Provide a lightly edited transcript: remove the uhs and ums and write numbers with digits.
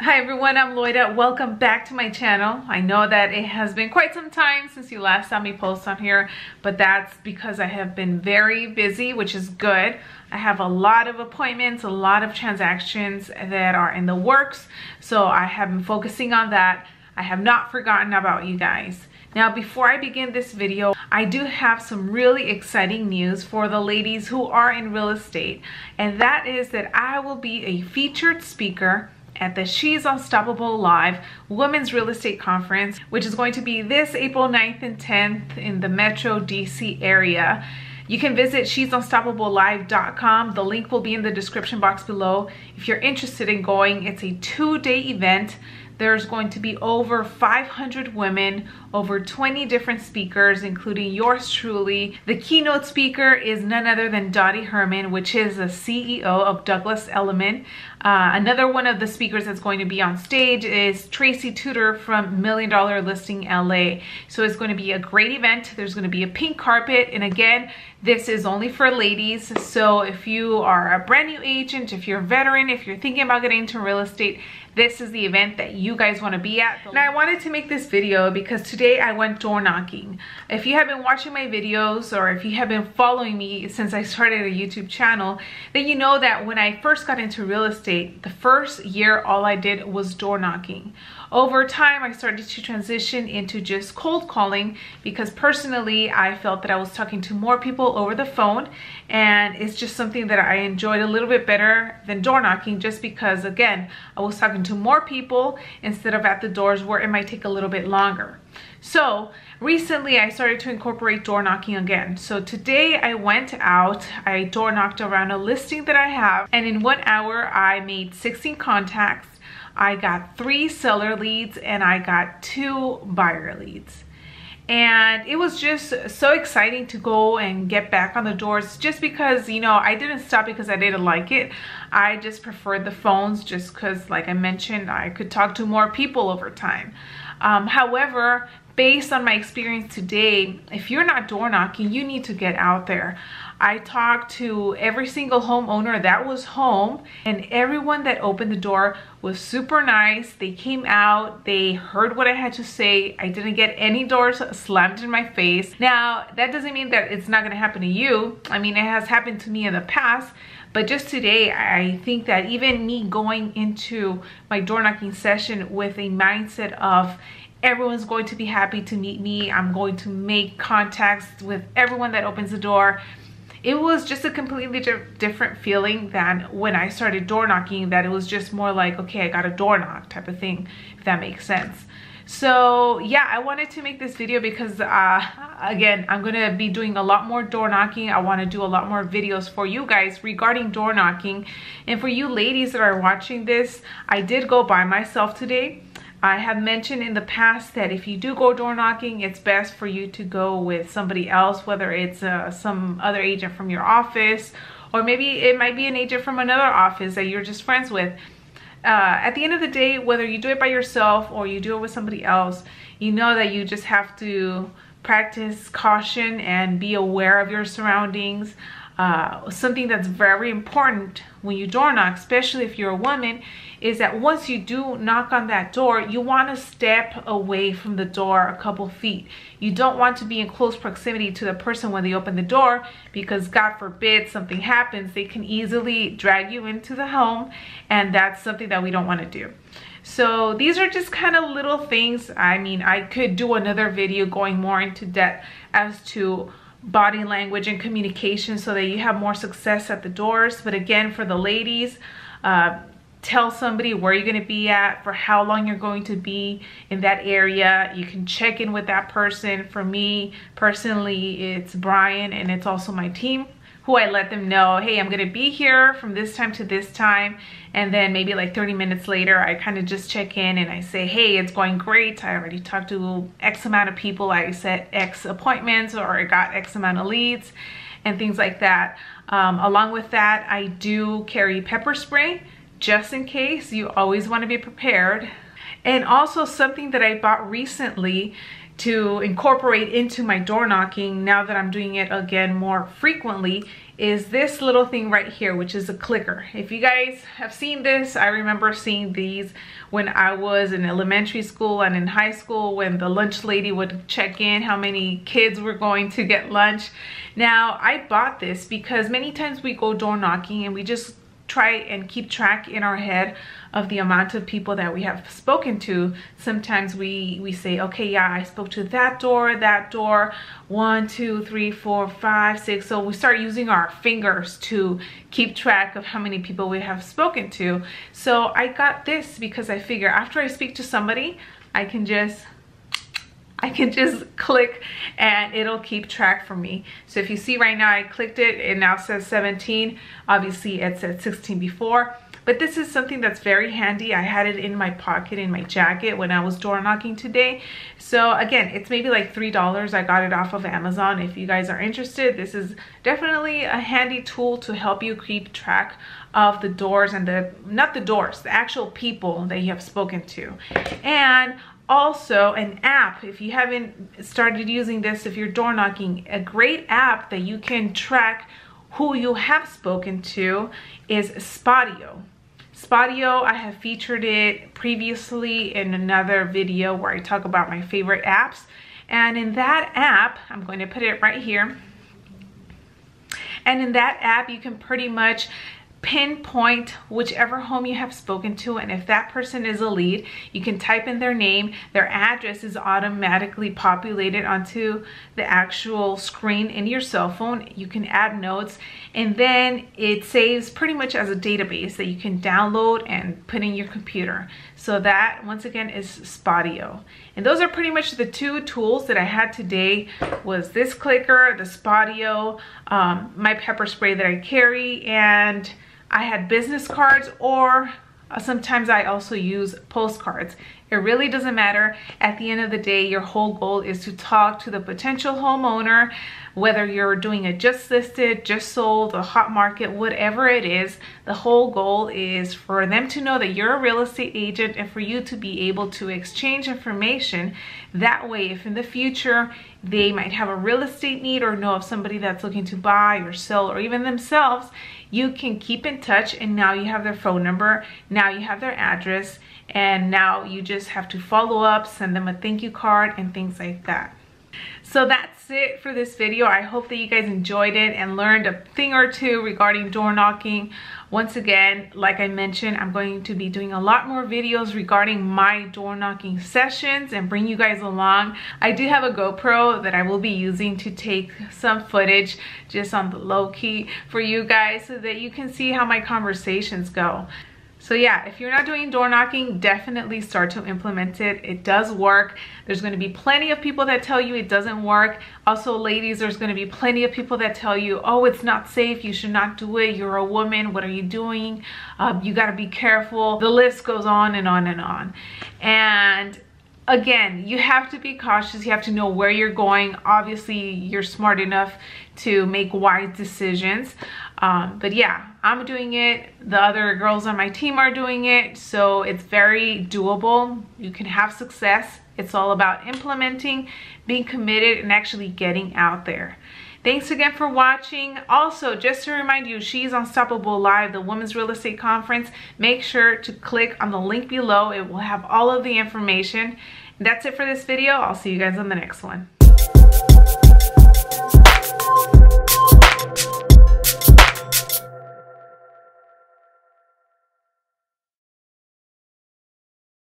Hi everyone, I'm Loida. Welcome back to my channel. I know that it has been quite some time since you last saw me post on here, but that's because I have been very busy, which is good. I have a lot of appointments, a lot of transactions that are in the works, so I have been focusing on that. I have not forgotten about you guys. Now, before I begin this video, I do have some really exciting news for the ladies who are in real estate, and that is that I will be a featured speaker at the She's Unstoppable Live Women's Real Estate Conference, which is going to be this April 9th and 10th in the Metro DC area. You can visit she'sunstoppablelive.com. The link will be in the description box below. If you're interested in going, it's a 2-day event. There's going to be over 500 women, over 20 different speakers, including yours truly. The keynote speaker is none other than Dottie Herman, which is the CEO of Douglas Elliman. Another one of the speakers that's going to be on stage is Tracy Tudor from $1 Million Listing LA. So it's going to be a great event. There's going to be a pink carpet. And again, this is only for ladies. So if you are a brand new agent, if you're a veteran, if you're thinking about getting into real estate, this is the event that you guys want to be at. Now, I wanted to make this video because today I went door knocking. If you have been watching my videos or if you have been following me since I started a YouTube channel, then you know that when I first got into real estate, the first year all I did was door knocking. Over time, I started to transition into just cold calling because personally, I felt that I was talking to more people over the phone, and it's just something that I enjoyed a little bit better than door knocking, just because, again, I was talking to more people instead of at the doors where it might take a little bit longer. So recently I started to incorporate door knocking again. So today I went out, I door knocked around a listing that I have, and in 1 hour I made 16 contacts. I got 3 seller leads and I got 2 buyer leads. And it was just so exciting to go and get back on the doors, just because, you know, I didn't stop because I didn't like it. I just preferred the phones just because, like I mentioned, I could talk to more people over time. However, based on my experience today, if you're not door knocking, you need to get out there. I talked to every single homeowner that was home, and everyone that opened the door was super nice. They came out, they heard what I had to say. I didn't get any doors slammed in my face. Now, that doesn't mean that it's not going to happen to you. I mean, it has happened to me in the past, but just today, I think that even me going into my door knocking session with a mindset of everyone's going to be happy to meet me, I'm going to make contacts with everyone that opens the door, it was just a completely different feeling than when I started door knocking, that it was just more like, okay, I got a door knock type of thing, if that makes sense. So yeah, I wanted to make this video because again, I'm gonna be doing a lot more door knocking. I want to do a lot more videos for you guys regarding door knocking. And for you ladies that are watching this, I did go by myself today. I have mentioned in the past that if you do go door knocking, it's best for you to go with somebody else, whether it's some other agent from your office, or maybe it might be an agent from another office that you're just friends with. At the end of the day, whether you do it by yourself or you do it with somebody else, you know that you just have to practice caution and be aware of your surroundings. Something that's very important when you door knock, especially if you're a woman, is that once you do knock on that door, you want to step away from the door a couple feet. You don't want to be in close proximity to the person when they open the door, because God forbid something happens, they can easily drag you into the home, and that's something that we don't want to do. So these are just kind of little things. I mean, I could do another video going more into depth as to body language and communication so that you have more success at the doors. But again, for the ladies, tell somebody where you're going to be at, for how long you're going to be in that area. You can check in with that person. For me personally, it's Brian, and it's also my team, who I let them know, hey, I'm going to be here from this time to this time. And then maybe like 30 minutes later, I kind of just check in and I say, hey, it's going great. I already talked to X amount of people. I set X appointments, or I got X amount of leads and things like that. Along with that, I do carry pepper spray just in case. You always want to be prepared. And also something that I bought recently to incorporate into my door knocking, now that I'm doing it again more frequently, is this little thing right here, which is a clicker. If you guys have seen this, I remember seeing these when I was in elementary school and in high school, when the lunch lady would check in how many kids were going to get lunch. Now, I bought this because many times we go door knocking and we just try and keep track in our head of the amount of people that we have spoken to. Sometimes we say, okay, yeah, I spoke to that door, 1, 2, 3, 4, 5, 6. So we start using our fingers to keep track of how many people we have spoken to. So I got this because I figure after I speak to somebody, I can just click and it'll keep track for me. So if you see right now, I clicked it, it now says 17. Obviously it said 16 before, but this is something that's very handy. I had it in my pocket in my jacket when I was door knocking today. So again, it's maybe like $3. I got it off of Amazon. If you guys are interested, this is definitely a handy tool to help you keep track of the doors and the actual people that you have spoken to. And also an app, if you haven't started using this, if you're door knocking, a great app that you can track who you have spoken to is Spodio. Spodio, I have featured it previously in another video where I talk about my favorite apps. And in that app, I'm going to put it right here. And in that app, you can pretty much pinpoint whichever home you have spoken to, and if that person is a lead, you can type in their name. Their address is automatically populated onto the actual screen in your cell phone. You can add notes, and then it saves pretty much as a database that you can download and put in your computer. So that, once again, is Spodio. And those are pretty much the two tools that I had today, was this clicker, the Spodio, my pepper spray that I carry, and I had business cards, or sometimes I also use postcards. It really doesn't matter. At the end of the day, your whole goal is to talk to the potential homeowner, whether you're doing a just listed, just sold, a hot market, whatever it is. The whole goal is for them to know that you're a real estate agent and for you to be able to exchange information. That way, if in the future they might have a real estate need or know of somebody that's looking to buy or sell, or even themselves, you can keep in touch, and now you have their phone number, now you have their address, and now you just have to follow up, send them a thank you card and things like that. So that's it for this video. I hope that you guys enjoyed it and learned a thing or two regarding door knocking. Once again, like I mentioned, I'm going to be doing a lot more videos regarding my door knocking sessions and bring you guys along. I do have a GoPro that I will be using to take some footage just on the low key for you guys so that you can see how my conversations go. So yeah, if you're not doing door knocking, definitely start to implement it. It does work. There's going to be plenty of people that tell you it doesn't work. Also, ladies, there's going to be plenty of people that tell you, oh, it's not safe, you should not do it, you're a woman, what are you doing? You got to be careful. The list goes on and on and on. And again, you have to be cautious. You have to know where you're going. Obviously, you're smart enough to make wise decisions. But yeah, I'm doing it. The other girls on my team are doing it. So it's very doable. You can have success. It's all about implementing, being committed, and actually getting out there. Thanks again for watching. Also, just to remind you, She's Unstoppable Live, the Women's Real Estate Conference. Make sure to click on the link below. It will have all of the information. And that's it for this video. I'll see you guys on the next one.